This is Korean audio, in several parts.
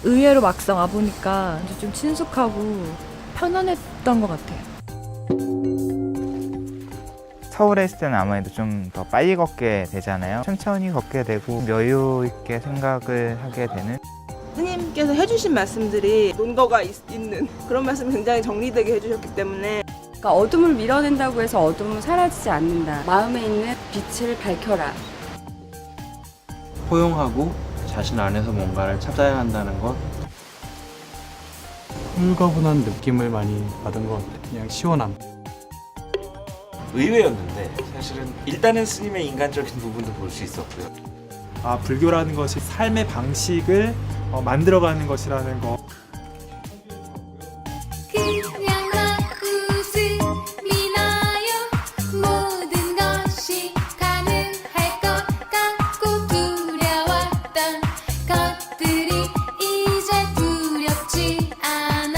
의외로 막상 와보니까 좀 친숙하고 편안했던 것 같아요. 서울에 있을 때는 아무래도 좀 더 빨리 걷게 되잖아요. 천천히 걷게 되고 여유 있게 생각을 하게 되는. 스님께서 해주신 말씀들이 논거가 있는 그런 말씀을 굉장히 정리되게 해주셨기 때문에 그러니까 어둠을 밀어낸다고 해서 어둠은 사라지지 않는다. 마음에 있는 빛을 밝혀라. 포용하고 자신 안에서 뭔가를 찾아야 한다는 것. 홀가분한 느낌을 많이 받은 것 같아요. 그냥 시원함. 의외였는데 사실은 일단은 스님의 인간적인 부분도 볼 수 있었고요. 불교라는 것이 삶의 방식을 만들어가는 것이라는 거. 그냥 나 웃음이 나요. 모든 것이 가능할 것 같고 두려웠던 것들이 이제 두렵지 않아.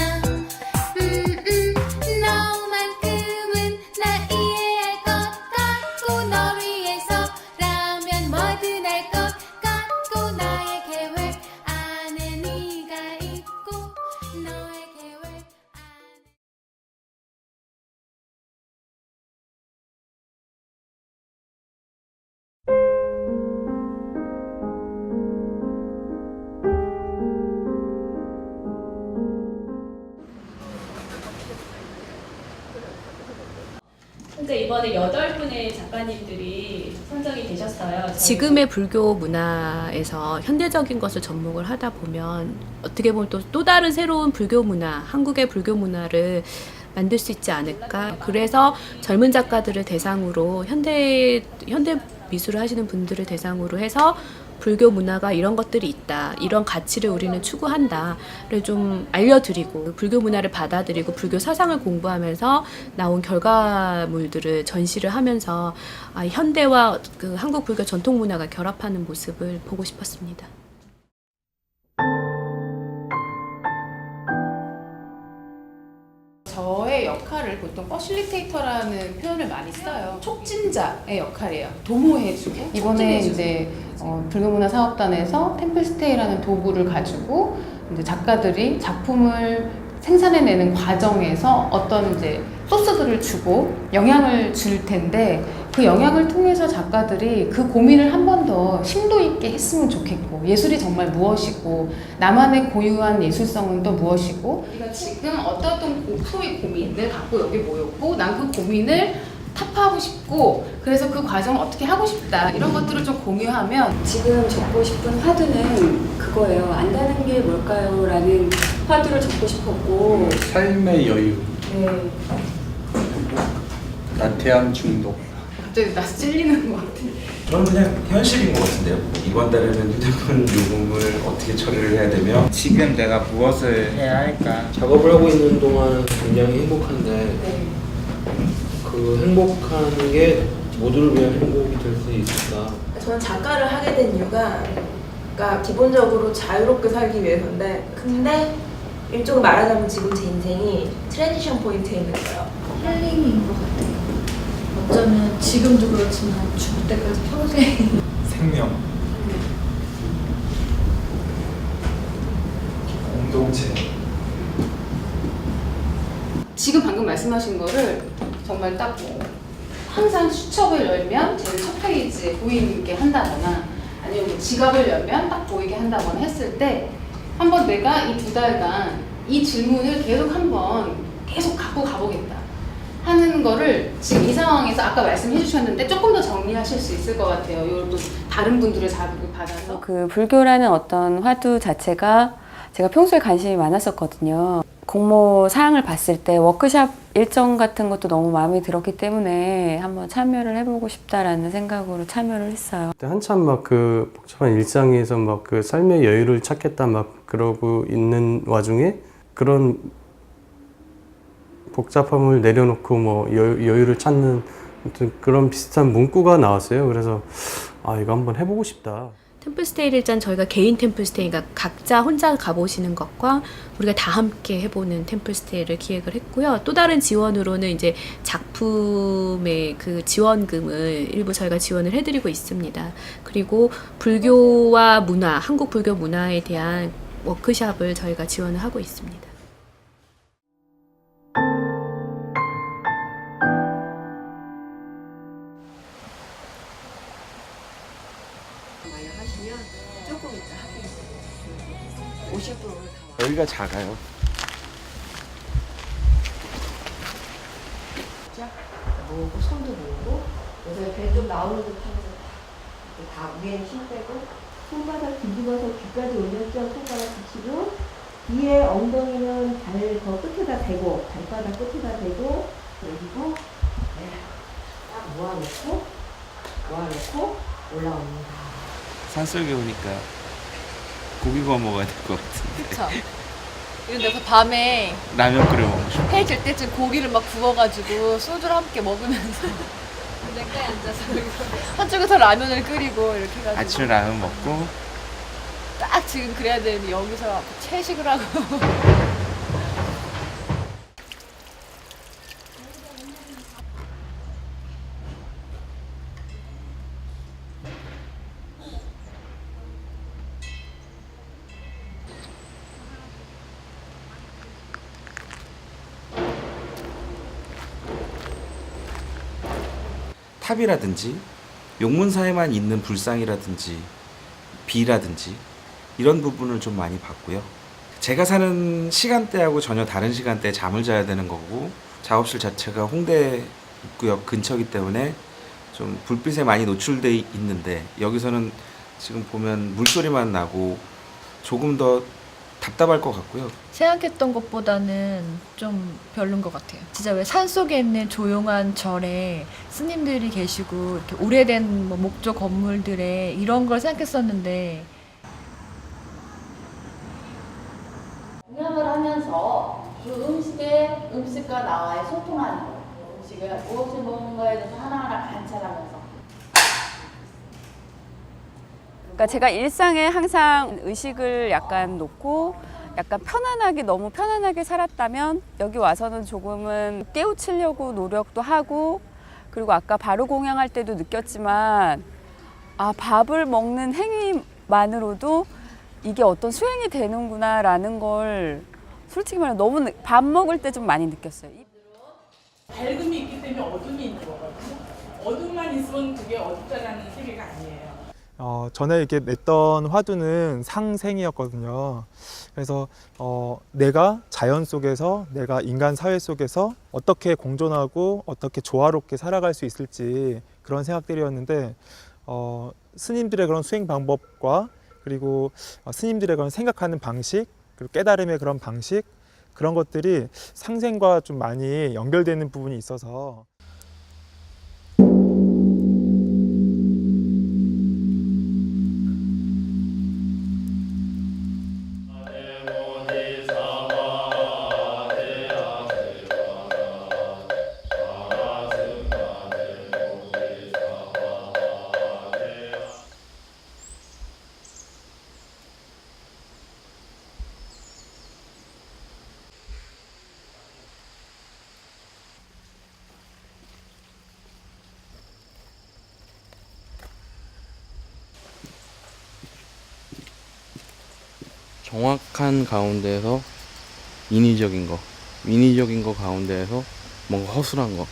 너만큼은 날 이해할 것 같고 널 위해서라면 뭐든 할 것 같고 나의 계획 안에 네가 있고 너의 계획 안에 현재 이번에 8분의 작가님들이 선정이 되셨어요. 지금의 불교 문화에서 현대적인 것을 접목을 하다 보면 어떻게 보면 또 다른 새로운 불교 문화, 한국의 불교 문화를 만들 수 있지 않을까. 그래서 젊은 작가들을 대상으로 현대 미술을 하시는 분들을 대상으로 해서 불교 문화가 이런 것들이 있다, 이런 가치를 우리는 추구한다를 좀 알려드리고 불교 문화를 받아들이고 불교 사상을 공부하면서 나온 결과물들을 전시를 하면서 현대와 그 한국 불교 전통 문화가 결합하는 모습을 보고 싶었습니다. 저의 역할을 보통 퍼실리테이터라는 표현을 많이 써요. 촉진자의 역할이에요. 도모해주고. 이번에 이제 불교문화 사업단에서 템플스테이라는 도구를 가지고 이제 작가들이 작품을 생산해내는 과정에서 어떤 이제 소스들을 주고 영향을 줄 텐데 그 영향을 통해서 작가들이 그 고민을 한 번 더 심도 있게 했으면 좋겠고 예술이 정말 무엇이고 나만의 고유한 예술성은 또 무엇이고 우리가 지금 어떤 소위 고민을 갖고 여기 모였고 난 그 고민을 타파하고 싶고 그래서 그 과정을 어떻게 하고 싶다 이런 것들을 좀 공유하면 지금 적고 싶은 화두는 그거예요. 안다는 게 뭘까요? 라는 화두를 적고 싶었고 삶의 여유. 네. 나태함 중독. 갑자기 나 찔리는 것 같아. 저는 그냥 현실인 것 같은데요. 이번 달에는 휴대폰 요금을 어떻게 처리를 해야 되며 지금 내가 무엇을 해야 할까? 작업을 하고 있는 동안은 굉장히 행복한데 네. 그 행복한 게 모두를 위한 행복이 될 수 있을까? 저는 작가를 하게 된 이유가 그러니까 기본적으로 자유롭게 살기 위해서인데 근데 일종으로 말하자면 지금 제 인생이 트랜지션 포인트에 있는 거예요. 힐링인 것 같아요. 어쩌면 지금도 그렇지만 죽을 때까지 평생 생명, 공동체. 지금 방금 말씀하신 거를 정말 딱 항상 수첩을 열면 제일 첫 페이지에 보이게 한다거나 아니면 뭐 지갑을 열면 딱 보이게 한다거나 했을 때 한번 내가 이 2달간 이 질문을 계속 갖고 가보겠다 하는 거를 지금 이 상황에서 아까 말씀해 주셨는데 조금 더 정리하실 수 있을 것 같아요. 이걸 또 다른 분들의 자극을 받아서 그 불교라는 어떤 화두 자체가 제가 평소에 관심이 많았었거든요. 공모 사항을 봤을 때 워크샵 일정 같은 것도 너무 마음에 들었기 때문에 한번 참여를 해보고 싶다라는 생각으로 참여를 했어요. 한참 막 그 복잡한 일상에서 막 그 삶의 여유를 찾겠다 막 그러고 있는 와중에 그런 복잡함을 내려놓고 뭐 여유를 찾는 그런 비슷한 문구가 나왔어요. 그래서 이거 한번 해보고 싶다. 템플스테이를 일단 저희가 개인 템플스테이, 그러니까 각자 혼자 가보시는 것과 우리가 다 함께 해보는 템플스테이를 기획을 했고요. 또 다른 지원으로는 이제 작품의 그 지원금을 일부 저희가 지원을 해드리고 있습니다. 그리고 불교와 문화, 한국 불교 문화에 대한 워크숍을 저희가 지원을 하고 있습니다. 여기가 작아요. 모으고 손도 모으고 그래서 배 좀 나오는 듯 하면서 다 위에는 힘 빼고 손바닥 뒤집어서 귀까지 올렸죠. 손가락 붙이고 뒤에 엉덩이는 발 더 끝에다 대고 발바닥 끝에다 대고 그리고 딱 모아놓고 올라옵니다. 산속에 오니까 고기 구워 먹어야 될 것 같은데. 그쵸? 이런 데서 밤에 라면 끓여 먹고 싶어. 해 질 때쯤 고기를 막 구워가지고 소주를 함께 먹으면서 냇가에 앉아서 한쪽에서 라면을 끓이고 이렇게 해가지고 아침에 라면 먹고 딱 지금 그래야 되는데 여기서 채식을 하고 탑이라든지 용문사에만 있는 불상이라든지 비라든지 이런 부분을 좀 많이 봤고요. 제가 사는 시간대하고 전혀 다른 시간대에 잠을 자야 되는 거고 작업실 자체가 홍대 입구역 근처이기 때문에 좀 불빛에 많이 노출돼 있는데 여기서는 지금 보면 물소리만 나고 조금 더 답답할 것 같고요. 생각했던 것보다는 좀 별론 것 같아요. 진짜 왜 산속에 있는 조용한 절에 스님들이 계시고 이렇게 오래된 뭐 목조 건물들에 이런 걸 생각했었는데 공양을 하면서 그 음식과 나와의 소통하는 거, 음식을 무엇을 먹는가에 대해서 하나하나 관찰하면서. 그러니까 제가 일상에 항상 의식을 약간 놓고 약간 편안하게, 너무 편안하게 살았다면 여기 와서는 조금은 깨우치려고 노력도 하고, 그리고 아까 바로 공양할 때도 느꼈지만 밥을 먹는 행위만으로도 이게 어떤 수행이 되는구나라는 걸 솔직히 말해 너무 밥 먹을 때 좀 많이 느꼈어요. 밝음이 있기 때문에 어둠이 있는 거거든요. 어둠만 있으면 그게 어둡다라는 세계가 아니에요. 전에 이렇게 냈던 화두는 상생이었거든요. 그래서 내가 자연 속에서, 내가 인간 사회 속에서 어떻게 공존하고 어떻게 조화롭게 살아갈 수 있을지 그런 생각들이었는데 스님들의 그런 수행 방법과 그리고 스님들의 그런 생각하는 방식, 그리고 깨달음의 그런 방식, 그런 것들이 상생과 좀 많이 연결되는 부분이 있어서 정확한 가운데에서 인위적인 거 가운데에서 뭔가 허술한 거,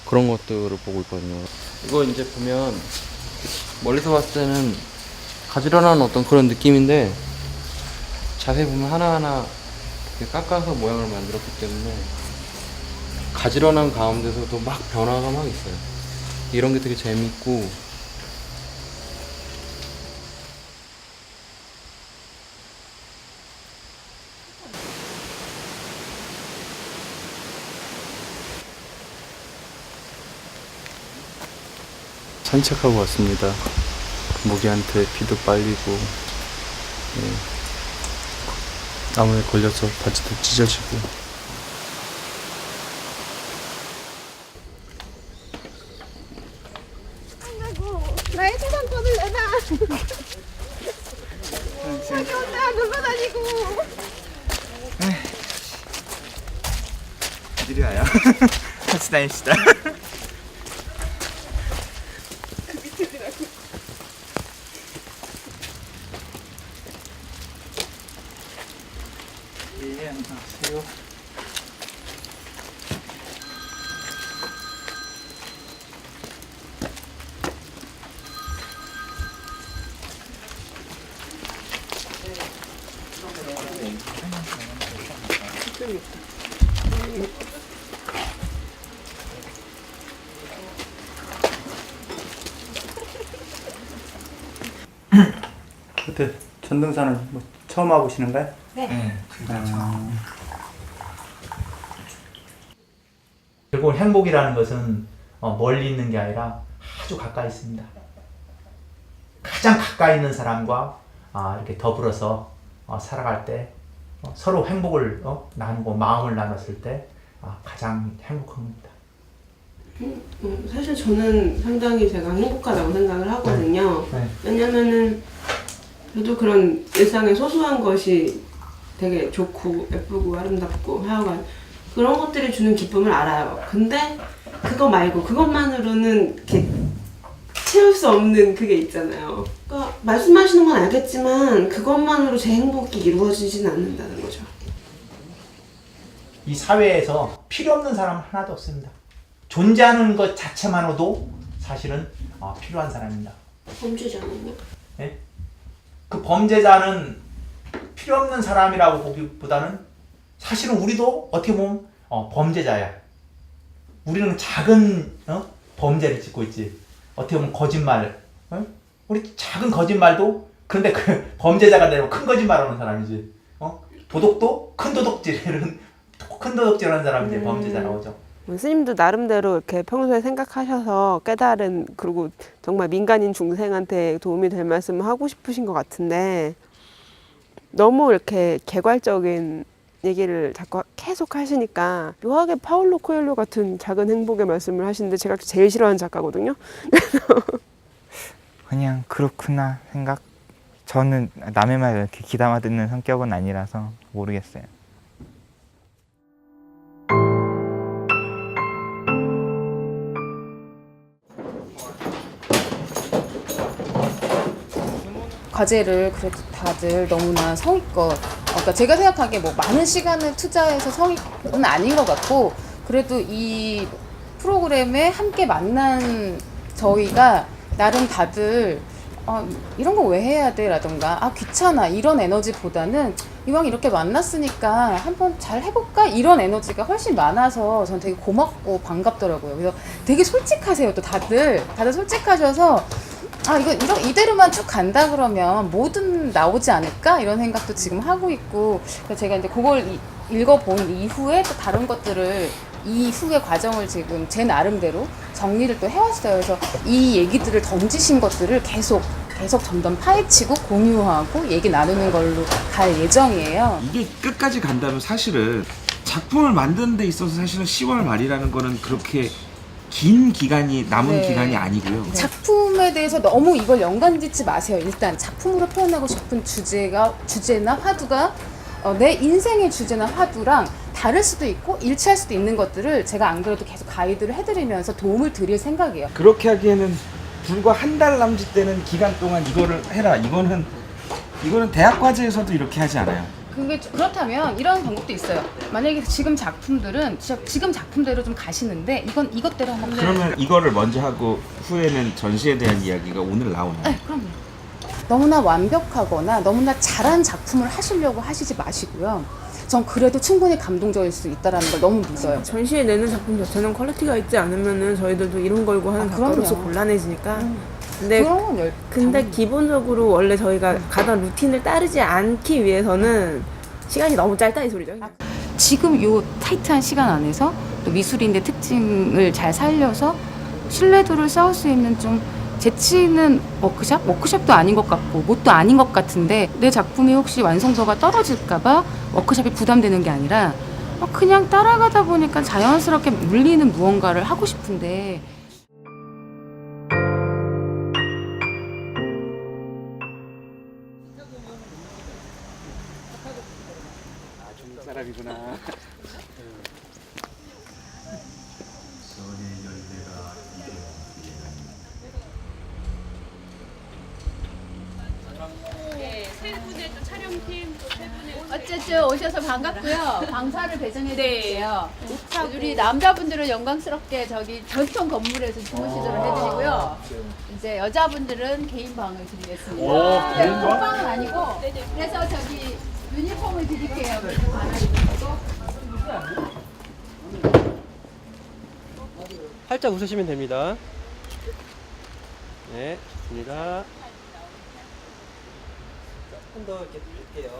그런 것들을 보고 있거든요. 이거 이제 보면 멀리서 봤을 때는 가지런한 어떤 그런 느낌인데 자세히 보면 하나하나 이렇게 깎아서 모양을 만들었기 때문에 가지런한 가운데서도 막 변화가 막 있어요. 이런 게 되게 재밌고, 산책하고 왔습니다. 모기한테 피도 빨리고, 나무에 걸려서 바지도 찢어지고. 나의 세상 돈을 내놔. 자기 혼자 놀러 다니고. 이리 와요. 같이 다닙시다. 그 밑에더라고. 예, 안녕하세요. 그때 전등산을 뭐 처음 와보시는 거예요? 네. 결국 행복이라는 것은 멀리 있는 게 아니라 아주 가까이 있습니다. 가장 가까이 있는 사람과 이렇게 더불어서 살아갈 때 서로 행복을 나누고 마음을 나눴을 때 가장 행복한 겁니다. 사실 저는 상당히 제가 행복하다고 생각을 하거든요. 네. 왜냐면은 저도 그런 일상의 소소한 것이 되게 좋고 예쁘고 아름답고 하여간 그런 것들이 주는 기쁨을 알아요. 근데 그거 말고 그것만으로는 이렇게 채울 수 없는 그게 있잖아요. 그러니까 말씀하시는 건 알겠지만 그것만으로 제 행복이 이루어지지는 않는다는 거죠. 이 사회에서 필요 없는 사람은 하나도 없습니다. 존재하는 것 자체만으로도 사실은 필요한 사람입니다. 범죄자는요? 예? 그 범죄자는 필요 없는 사람이라고 보기보다는 사실은 우리도 어떻게 보면 범죄자야. 우리는 작은 범죄를 짓고 있지. 어떻게 보면 거짓말. 우리 작은 거짓말도 그런데 그 범죄자가 되면 큰 거짓말하는 사람이지. 도덕도 큰 도덕질하는 사람이 이제 범죄자라고 하죠. 스님도 나름대로 이렇게 평소에 생각하셔서 깨달은 그리고 정말 민간인 중생한테 도움이 될 말씀을 하고 싶으신 것 같은데 너무 이렇게 개괄적인 얘기를 자꾸 계속 하시니까 묘하게 파울로 코엘료 같은 작은 행복의 말씀을 하시는데 제가 제일 싫어하는 작가거든요. 그냥 그렇구나 생각. 저는 남의 말 이렇게 귀담아 듣는 성격은 아니라서 모르겠어요. 과제를 그래도 다들 너무나 성의껏, 그러니까 제가 생각하기에 뭐 많은 시간을 투자해서 성의는 아닌 것 같고, 그래도 이 프로그램에 함께 만난 저희가 나름 다들 이런 거 왜 해야 돼? 라던가 귀찮아 이런 에너지보다는 이왕 이렇게 만났으니까 한번 잘 해볼까? 이런 에너지가 훨씬 많아서 전 되게 고맙고 반갑더라고요. 그래서 되게 솔직하세요. 또 다들 솔직하셔서 이거 이대로만 쭉 간다 그러면 뭐든 나오지 않을까? 이런 생각도 지금 하고 있고, 그래서 제가 이제 그걸 읽어본 이후에 또 다른 것들을 이후의 과정을 지금 제 나름대로 정리를 또 해왔어요. 그래서 이 얘기들을 던지신 것들을 계속 점점 파헤치고 공유하고 얘기 나누는 걸로 갈 예정이에요. 이게 끝까지 간다면 사실은 작품을 만드는 데 있어서 사실은 10월 말이라는 거는 그렇게 긴 기간이 남은 기간이 아니고요. 작품에 대해서 너무 이걸 연관짓지 마세요. 일단 작품으로 표현하고 싶은 주제나 화두가 내 인생의 주제나 화두랑 다를 수도 있고 일치할 수도 있는 것들을 제가 안 그래도 계속 가이드를 해드리면서 도움을 드릴 생각이에요. 그렇게 하기에는 불과 한 달 남짓되는 기간 동안 이거를 해라. 이거는 대학 과제에서도 이렇게 하지 않아요. 그렇다면 이런 방법도 있어요. 만약에 지금 작품들은 지금 작품대로 좀 가시는데 이것대로 한번 그러면 이거를 먼저 하고 후에는 전시에 대한 이야기가 오늘 나오나요? 네, 그럼요. 너무나 완벽하거나 너무나 잘한 작품을 하시려고 하시지 마시고요. 전 그래도 충분히 감동적일 수 있다는 걸 너무 믿어요. 전시에 내는 작품 자체는 퀄리티가 있지 않으면은 저희들도 이름 걸고 하는 작가로서 곤란해지니까. 근데 기본적으로 원래 저희가 가던 루틴을 따르지 않기 위해서는 시간이 너무 짧다 이 소리죠. 지금 요 타이트한 시간 안에서 또 미술인의 특징을 잘 살려서 신뢰도를 쌓을 수 있는 좀 재치 있는 워크숍도 아닌 것 같고 뭣도 아닌 것 같은데 내 작품이 혹시 완성도가 떨어질까봐 워크숍이 부담되는 게 아니라 그냥 따라가다 보니까 자연스럽게 물리는 무언가를 하고 싶은데 중국 사람이구나. 세 분의 또 촬영팀 또 세 분의 어쨌든 오셔서 반갑고요. 방사를 배정해 드릴게요. 우리 남자분들은 영광스럽게 저기 전통 건물에서 주무시도록 해드리고요. 이제 여자분들은 개인 방을 드리겠습니다. 오, 개인 방? 방은 아니고. 그래서 저기 유니폼을 드릴게요. 살짝 웃으시면 됩니다. 네, 좋습니다. 조금 더 이렇게 드릴게요.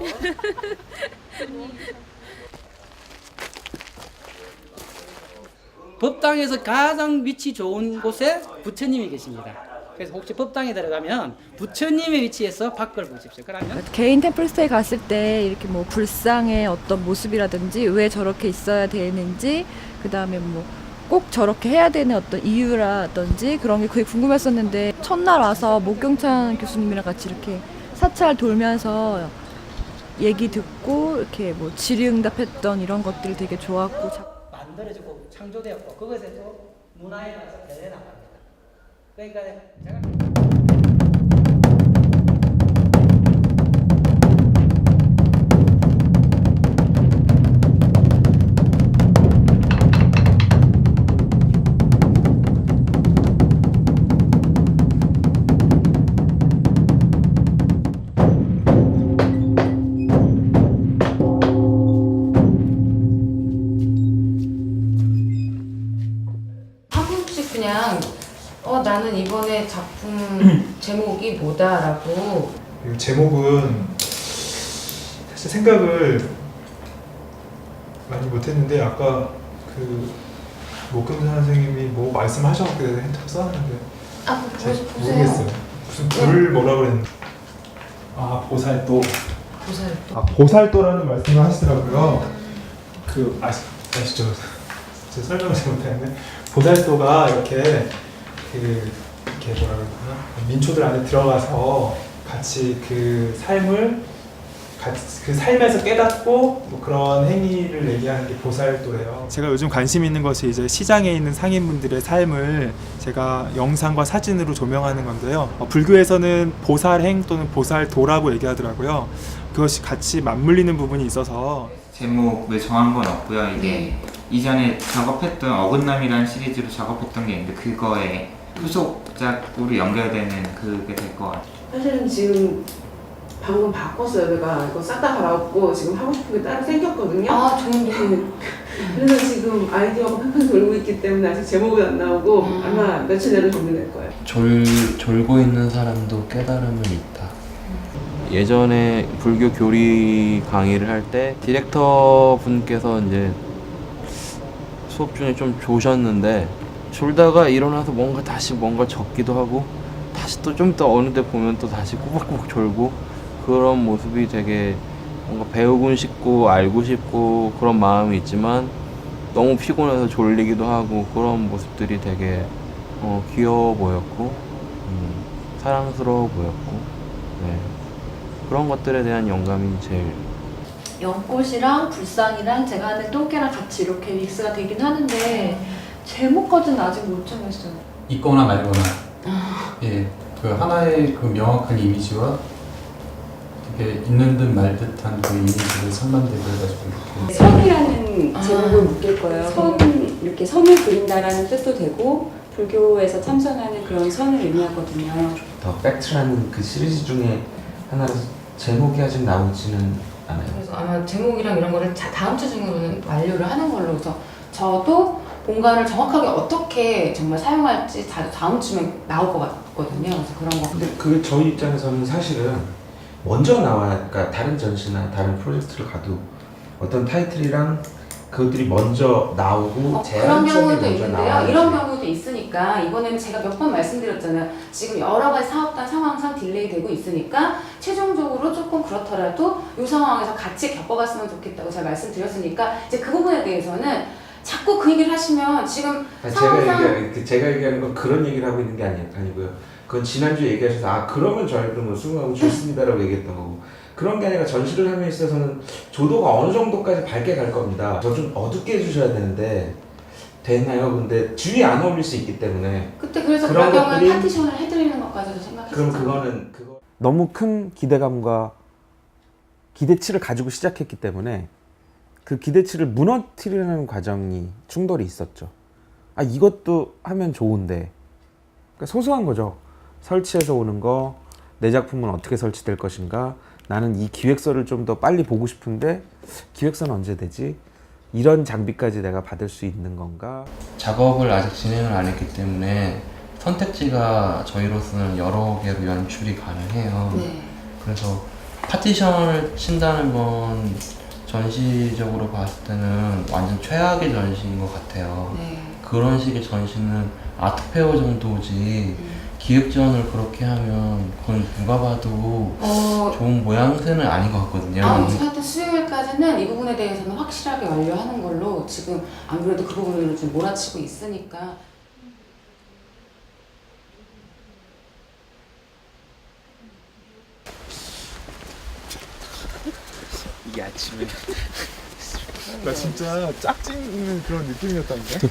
법당에서 가장 위치 좋은 곳에 부처님이 계십니다. 그래서 혹시 법당에 들어가면 부처님의 위치에서 밖을 보십시오. 그러면 개인 템플스테이 갔을 때 이렇게 뭐 불상의 어떤 모습이라든지 왜 저렇게 있어야 되는지, 그 다음에 뭐 꼭 저렇게 해야 되는 어떤 이유라든지 그런 게 되게 궁금했었는데, 첫날 와서 목경찬 교수님이랑 같이 이렇게 사찰 돌면서 얘기 듣고 이렇게 뭐 질의응답했던 이런 것들이 되게 좋았고, 만들어지고 창조되었고 그것에서 문화에 가서 대해 나갑니다. 그러니까 제가 한 분씩 그냥 나는 이번에 작품 제목이 뭐다라고. 이 제목은 사실 생각을 많이 못했는데, 아까 그 목경찬 선생님이 뭐 말씀하셔갖고 내가 핸드폰 써놨는데 잘 모르겠어요. 무슨 불 뭐라 그랬는데, 보살도. 보살도. 보살도라는 말씀을 하시더라고요. 그 아시죠? 제가 설명을 잘 못했는데, 보살도가 이렇게 이렇게 뭐라 그러나 민초들 안에 들어가서 같이 그 삶을 그 삶에서 깨닫고 뭐 그런 행위를 얘기하는 게 보살도래요. 제가 요즘 관심 있는 것이 이제 시장에 있는 상인분들의 삶을 제가 영상과 사진으로 조명하는 건데요. 불교에서는 보살행 또는 보살도라고 얘기하더라고요. 그것이 같이 맞물리는 부분이 있어서 제목을 정한 건 없고요. 이게 이전에 작업했던 어긋남이라는 시리즈로 작업했던 게 있는데, 그거에 후속작으로 연결되는 그게 될 것 같아요. 사실은 지금 방금 바꿨어요. 내가 이거 싹 다 갈아엎고 지금 하고 싶은 게 따로 생겼거든요. 좋은데. 그래서 지금 아이디어가 팡팡 돌고 있기 때문에 아직 제목은 안 나오고 아마 며칠 내로 정리될 거예요. 졸고 있는 사람도 깨달음은 있다. 예전에 불교 교리 강의를 할 때 디렉터 분께서 이제 수업 중에 좀 조셨는데, 졸다가 일어나서 다시 뭔가 적기도 하고, 다시 또 좀 더 어느 데 보면 또 다시 꾸벅꾸벅 졸고, 그런 모습이 되게 뭔가 배우고 싶고 알고 싶고 그런 마음이 있지만 너무 피곤해서 졸리기도 하고, 그런 모습들이 되게 귀여워 보였고 사랑스러워 보였고, 네. 그런 것들에 대한 영감이 제일. 연꽃이랑 불상이랑 제가 하는 똥개랑 같이 이렇게 믹스가 되긴 하는데 제목까지는 아직 못 정했어요. 있거나 말거나. 예, 그 하나의 그 명확한 이미지와 되게 있는 듯 말 듯한 그 이미지를 상반되고 해가지고. 선이라는 제목을 묶일 거예요. 선, 이렇게 선을 그린다라는 뜻도 되고, 불교에서 참선하는 그런 선을 의미하거든요. 더 팩트라는 그 시리즈 중에 하나로 제목이 아직 나오지는 않아요. 그래서 아마 제목이랑 이런 거를 다음 주 중으로는 완료를 하는 걸로. 그래서 저도 공간을 정확하게 어떻게 정말 사용할지 다음 주면 나올 것 같거든요. 그래서 그런 거. 근데 그게 저희 입장에서는 사실은 먼저 나와야, 그러니까 다른 전시나 다른 프로젝트를 가도 어떤 타이틀이랑 그것들이 먼저 나오고 그런 제한 쪽이 경우도 먼저 있는데요. 나와야지. 이런 경우도 있으니까 이번에는 제가 몇 번 말씀드렸잖아요. 지금 여러 가지 사업단 상황상 딜레이 되고 있으니까 최종적으로 조금 그렇더라도 이 상황에서 같이 겪어갔으면 좋겠다고 제가 말씀드렸으니까 이제 그 부분에 대해서는 자꾸 그 얘기를 하시면 지금 상황상 제가 얘기하는 건 그런 얘기를 하고 있는 게 아니고요. 그건 지난주에 얘기하셔서 그러면 저희도 뭐 수긍하고 좋습니다라고 얘기했던 거고, 그런 게 아니라 전시를 함에 있어서는 조도가 어느 정도까지 밝게 갈 겁니다. 저 좀 어둡게 해주셔야 되는데 됐나요? 근데 주위에 안 어울릴 수 있기 때문에 그때 그래서 그런 그런 경우에 것들이- 파티션을 해드리는 것까지도 생각했었잖아요. 그럼 그거 너무 큰 기대감과 기대치를 가지고 시작했기 때문에 그 기대치를 무너뜨리는 과정이 충돌이 있었죠. 아 이것도 하면 좋은데 그러니까 소소한 거죠. 설치해서 오는 거, 내 작품은 어떻게 설치될 것인가, 나는 이 기획서를 좀 더 빨리 보고 싶은데 기획서는 언제 되지? 이런 장비까지 내가 받을 수 있는 건가? 작업을 아직 진행을 안 했기 때문에 선택지가 저희로서는 여러 개로 연출이 가능해요. 네. 그래서 파티션을 친다는 건 전시적으로 봤을 때는 완전 최악의 전시인 것 같아요. 네. 그런 식의 전시는 아트페어 정도지 기획전을 그렇게 하면 그건 누가 봐도 좋은 모양새는 아닌 것 같거든요. 하여튼 수요일까지는 이 부분에 대해서는 확실하게 완료하는 걸로 지금 안 그래도 그 부분을 좀 몰아치고 있으니까. 이게 아침에 나 진짜 짝짓는 그런 느낌이었다는데.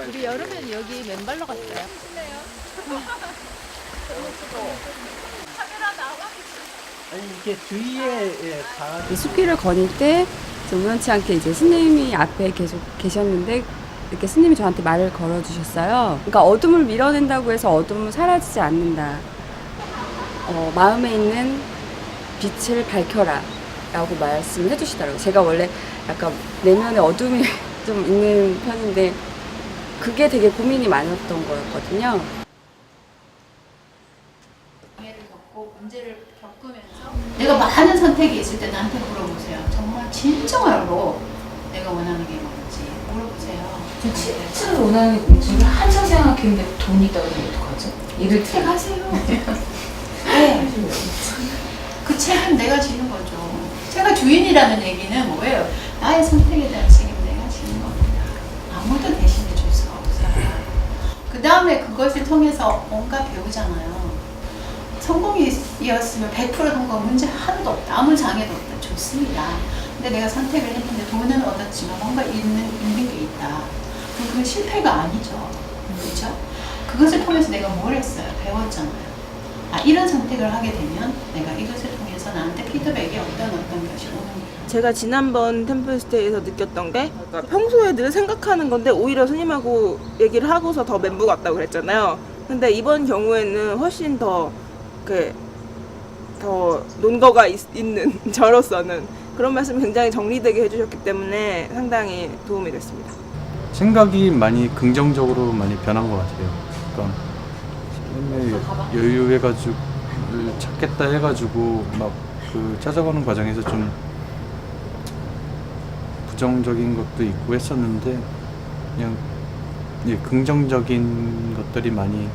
우리 여름엔 여기 맨발로 갔어요. 아니 이게 주위에 다 이 수필을 거닐 때 우연치 않게 이제 스님이 앞에 계속 계셨는데 이렇게 스님이 저한테 말을 걸어주셨어요. 그러니까 어둠을 밀어낸다고 해서 어둠은 사라지지 않는다. 마음에 있는 빛을 밝혀라 라고 말씀을 해주시더라고요. 제가 원래 약간 내면에 어둠이 좀 있는 편인데 그게 되게 고민이 많았던 거였거든요. 문제를 겪으면서 내가 많은 선택이 있을 때 나한테 물어보세요. 정말 진정으로 내가 원하는 게 뭔지 물어보세요. 진짜 원하는 게 뭔지 한참 생각했는데 돈이 있다고 하면 어떡하죠? 일을 택하세요. 네. 그 책은 내가 지는 거죠. 제가 주인이라는 얘기는 뭐예요? 나의 선택에 대한 책임 내가 지는 겁니다. 아무도 대신해 줄 수가 없어요. 그 다음에 그것을 통해서 뭔가 배우잖아요. 성공이었으면 100% 성공 문제 하나도 없다. 아무 장애도 없다. 좋습니다. 근데 내가 선택을 했는데 돈은 얻었지만 뭔가 있는 게 있다. 그럼 그건 실패가 아니죠. 그렇죠? 그것을 통해서 내가 뭘 했어요? 배웠잖아요. 아, 이런 선택을 하게 되면 내가 이것을 통해서 나한테 피드백이 어떤 것이 오는 거예요. 제가 지난번 템플스테이에서 느꼈던 게 평소에 늘 생각하는 건데 오히려 스님하고 얘기를 하고서 더 멘붕 왔다고 그랬잖아요. 근데 이번 경우에는 훨씬 더 논거가 있는 저로서는 그런 말씀 굉장히 정리되게 해주셨기 때문에 상당히 도움이 됐습니다. 생각이 많이 긍정적으로 많이 변한 것 같아요. 그러니까 맨날 여유해가지고 찾겠다 해가지고 막 그 찾아가는 과정에서 좀 부정적인 것도 있고 했었는데 그냥 긍정적인 것들이 많이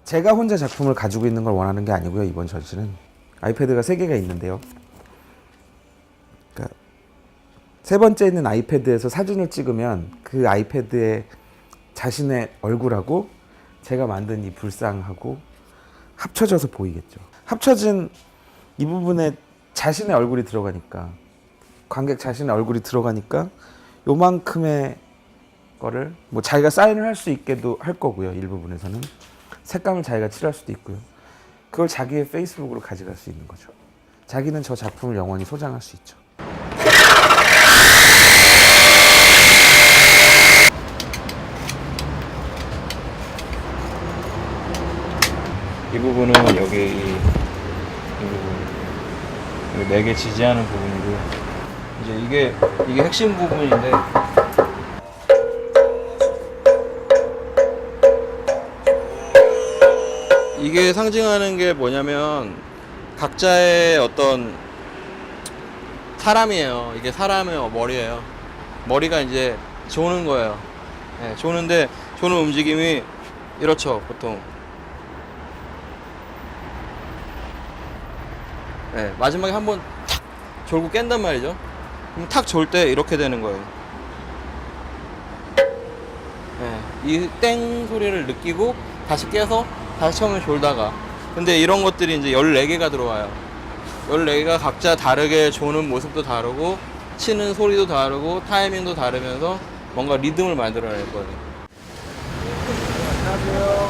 제가 혼자 작품을 가지고 있는 걸 원하는 게 아니고요. 이번 전시는 아이패드가 3개가 있는데요. 그러니까 세 번째 있는 아이패드에서 사진을 찍으면 그 아이패드에 자신의 얼굴하고 제가 만든 이 불상하고 합쳐져서 보이겠죠. 합쳐진 이 부분에 자신의 얼굴이 들어가니까, 관객 자신의 얼굴이 들어가니까 요만큼의 거를 뭐 자기가 사인을 할 수 있게도 할 거고요. 일부분에서는 색감을 자기가 칠할 수도 있고요. 그걸 자기의 페이스북으로 가져갈 수 있는 거죠. 자기는 저 작품을 영원히 소장할 수 있죠. 이 부분은 여기 이 부분, 4개 지지하는 부분이고, 이제 이게 핵심 부분인데, 이게 상징하는 게 뭐냐면 각자의 어떤 사람이에요. 이게 사람의 머리예요. 머리가 이제 조는 거예요. 네, 조는데 조는 움직임이 이렇죠, 보통. 네, 마지막에 한번 탁 졸고 깬단 말이죠. 그럼 탁 졸 때 이렇게 되는 거예요. 네, 이 땡 소리를 느끼고 다시 깨서 다시 처음에 졸다가, 근데 이런 것들이 이제 14개가 들어와요. 14개가 각자 다르게 조는 모습도 다르고 치는 소리도 다르고 타이밍도 다르면서 뭔가 리듬을 만들어낼 거예요. 안녕하세요.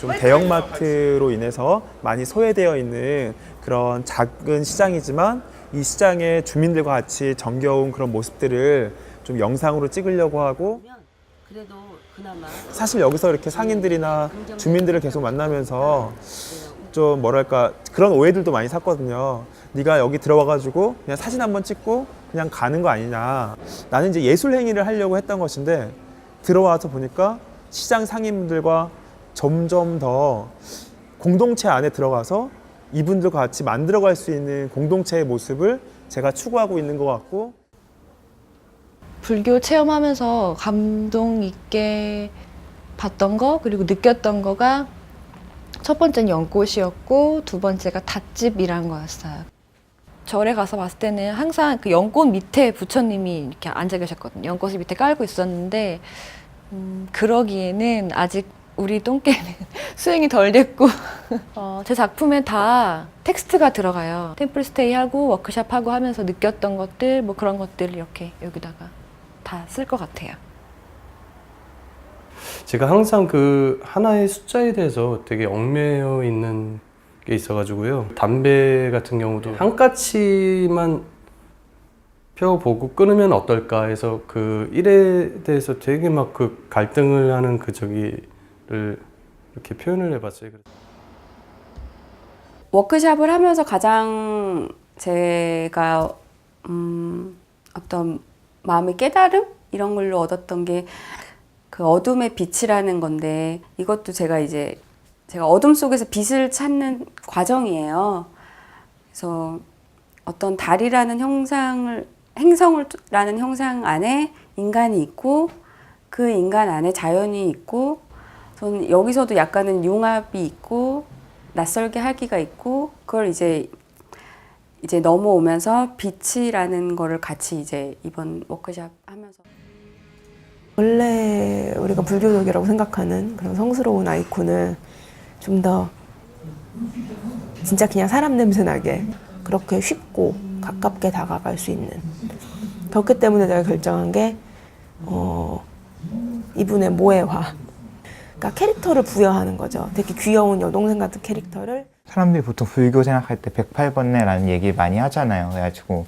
좀 대형마트로 인해서 많이 소외되어 있는 그런 작은 시장이지만 이 시장의 주민들과 같이 정겨운 그런 모습들을 좀 영상으로 찍으려고 하고, 그래도 그나마 사실 여기서 이렇게 상인들이나 주민들을 계속 만나면서 좀 뭐랄까 그런 오해들도 많이 샀거든요. 네가 여기 들어와가지고 그냥 사진 한번 찍고 그냥 가는 거 아니냐. 나는 이제 예술 행위를 하려고 했던 것인데 들어와서 보니까 시장 상인분들과 점점 더 공동체 안에 들어가서 이분들과 같이 만들어갈 수 있는 공동체의 모습을 제가 추구하고 있는 것 같고, 불교 체험하면서 감동 있게 봤던 거 그리고 느꼈던 거가 첫 번째는 연꽃이었고 두 번째가 닷집이란 거였어요. 절에 가서 봤을 때는 항상 그 연꽃 밑에 부처님이 이렇게 앉아 계셨거든요. 연꽃을 밑에 깔고 있었는데 그러기에는 아직 우리 똥개는 수행이 덜 됐고 제 작품에 다 텍스트가 들어가요. 템플스테이 하고 워크샵 하고 하면서 느꼈던 것들 뭐 그런 것들 이렇게 여기다가 다 쓸 것 같아요. 제가 항상 그 하나의 숫자에 대해서 되게 얽매여 있는 게 있어가지고요. 담배 같은 경우도 한 가치만 펴보고 끊으면 어떨까 해서 그 일에 대해서 되게 막 그 갈등을 하는 그 저기를 이렇게 표현을 해봤어요. 워크샵을 하면서 가장 제가 어떤 마음의 깨달음? 이런 걸로 얻었던 게 그 어둠의 빛이라는 건데, 이것도 제가 어둠 속에서 빛을 찾는 과정이에요. 그래서 어떤 달이라는 행성이라는 형상 안에 인간이 있고 그 인간 안에 자연이 있고, 저는 여기서도 약간은 융합이 있고 낯설게 하기가 있고, 그걸 이제 넘어오면서 빛이라는 거를 같이 이제 이번 워크샵 하면서, 원래 우리가 불교적이라고 생각하는 그런 성스러운 아이콘을 좀 더 진짜 그냥 사람 냄새 나게 그렇게 쉽고 가깝게 다가갈 수 있는, 그렇기 때문에 내가 결정한 게 이분의 모해화, 그러니까 캐릭터를 부여하는 거죠. 되게 귀여운 여동생 같은 캐릭터를. 사람들이 보통 불교 생각할 때 108번뇌라는 얘기 많이 하잖아요. 그래가지고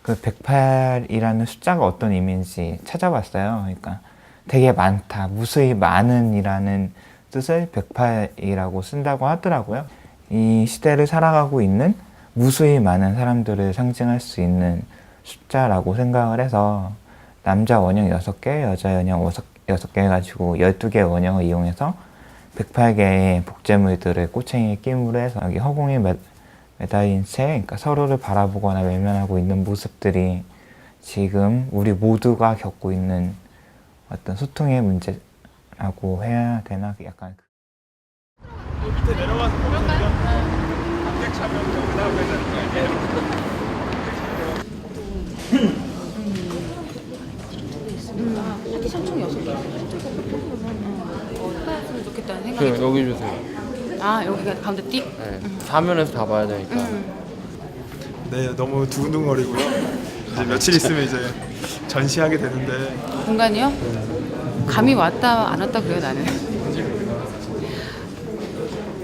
그 108이라는 숫자가 어떤 의미인지 찾아봤어요. 그러니까 되게 많다, 무수히 많은이라는 뜻을 108이라고 쓴다고 하더라고요. 이 시대를 살아가고 있는 무수히 많은 사람들을 상징할 수 있는 숫자라고 생각을 해서 남자 원형 6개, 여자 원형 6개 해가지고 12개의 원형을 이용해서 108개의 복제물들을 꼬챙이에 끼므로 해서 여기 허공에 매달린 채, 그러니까 서로를 바라보거나 외면하고 있는 모습들이 지금 우리 모두가 겪고 있는 어떤 소통의 문제라고 해야 되나 약간. 밑에 내려가서 보면 관객 참여 파티션 총 6개. 해봤으면 좋겠다는 생각이 그 여기 주세요. 아, 여기가 가운데 띡? 네. 사면에서 다 봐야 되니까. 네, 너무 두근두근거리고요. 이제 며칠 있으면 이제 전시하게 되는데. 공간이요? 감이 왔다 안 왔다 그래요, 나는.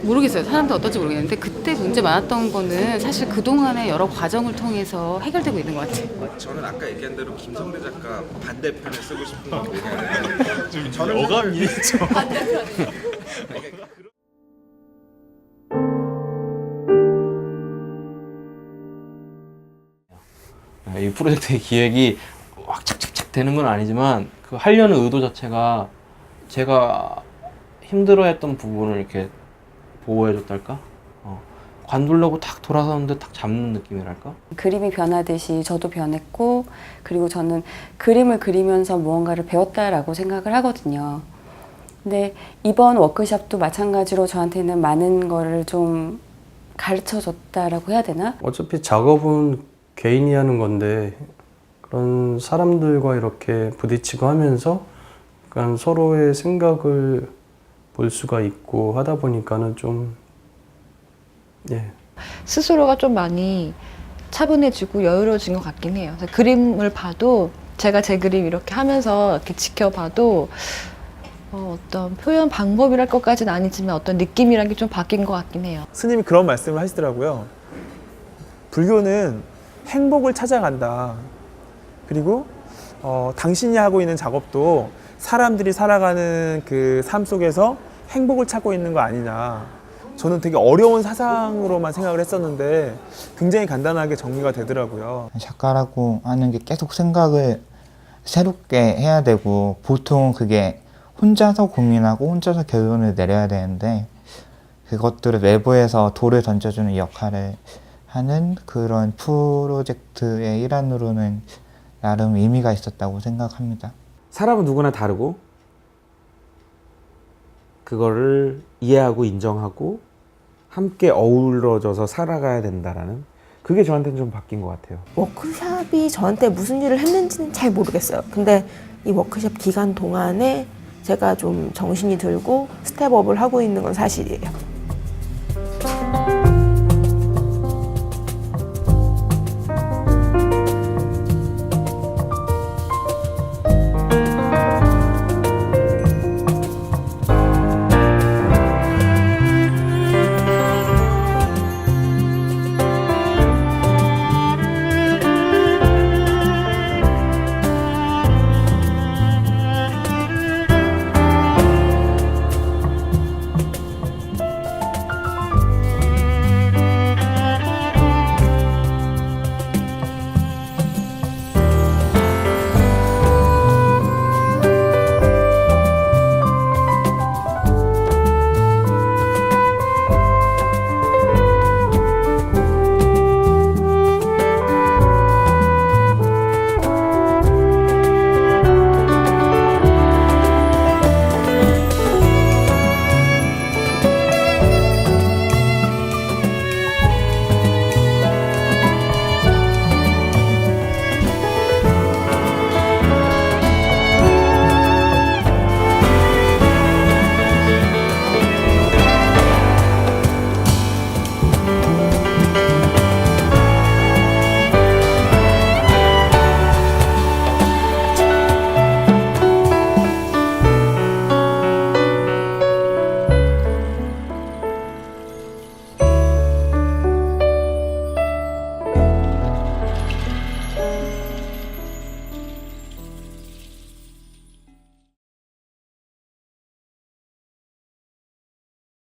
모르겠어요. 사람들 어떨지 모르겠는데 그때 문제 많았던 거는 사실 그동안의 여러 과정을 통해서 해결되고 있는 것 같아요. 저는 아까 얘기한 대로 김성대 작가 반대편에 쓰고 싶은 건 좀 어감이 있죠. 이 프로젝트의 기획이 확 착착착 되는 건 아니지만 그 하려는 의도 자체가 제가 힘들어했던 부분을 이렇게 보호해줬달까? 관두려고 탁 돌아서는데 탁 잡는 느낌이랄까? 그림이 변하듯이 저도 변했고, 그리고 저는 그림을 그리면서 무언가를 배웠다라고 생각을 하거든요. 근데 이번 워크숍도 마찬가지로 저한테는 많은 거를 좀 가르쳐 줬다라고 해야 되나? 어차피 작업은 개인이 하는 건데 그런 사람들과 이렇게 부딪히고 하면서 약간 서로의 생각을 볼 수가 있고 하다 보니까는 좀 스스로가 좀 많이 차분해지고 여유로워진 것 같긴 해요. 그래서 그림을 봐도 제가 제 그림 이렇게 하면서 이렇게 지켜봐도 어떤 표현 방법이랄 것까지는 아니지만 어떤 느낌이란 게 좀 바뀐 것 같긴 해요. 스님이 그런 말씀을 하시더라고요. 불교는 행복을 찾아간다. 그리고 당신이 하고 있는 작업도 사람들이 살아가는 그 삶 속에서 행복을 찾고 있는 거 아니냐. 저는 되게 어려운 사상으로만 생각을 했었는데 굉장히 간단하게 정리가 되더라고요. 작가라고 하는 게 계속 생각을 새롭게 해야 되고 보통 그게 혼자서 고민하고 혼자서 결론을 내려야 되는데 그것들을 외부에서 돌을 던져주는 역할을 하는 그런 프로젝트의 일환으로는 나름 의미가 있었다고 생각합니다. 사람은 누구나 다르고 그거를 이해하고 인정하고 함께 어우러져서 살아가야 된다라는 그게 저한테는 좀 바뀐 것 같아요. 워크숍이 저한테 무슨 일을 했는지는 잘 모르겠어요. 근데 이 워크숍 기간 동안에 제가 좀 정신이 들고 스텝업을 하고 있는 건 사실이에요.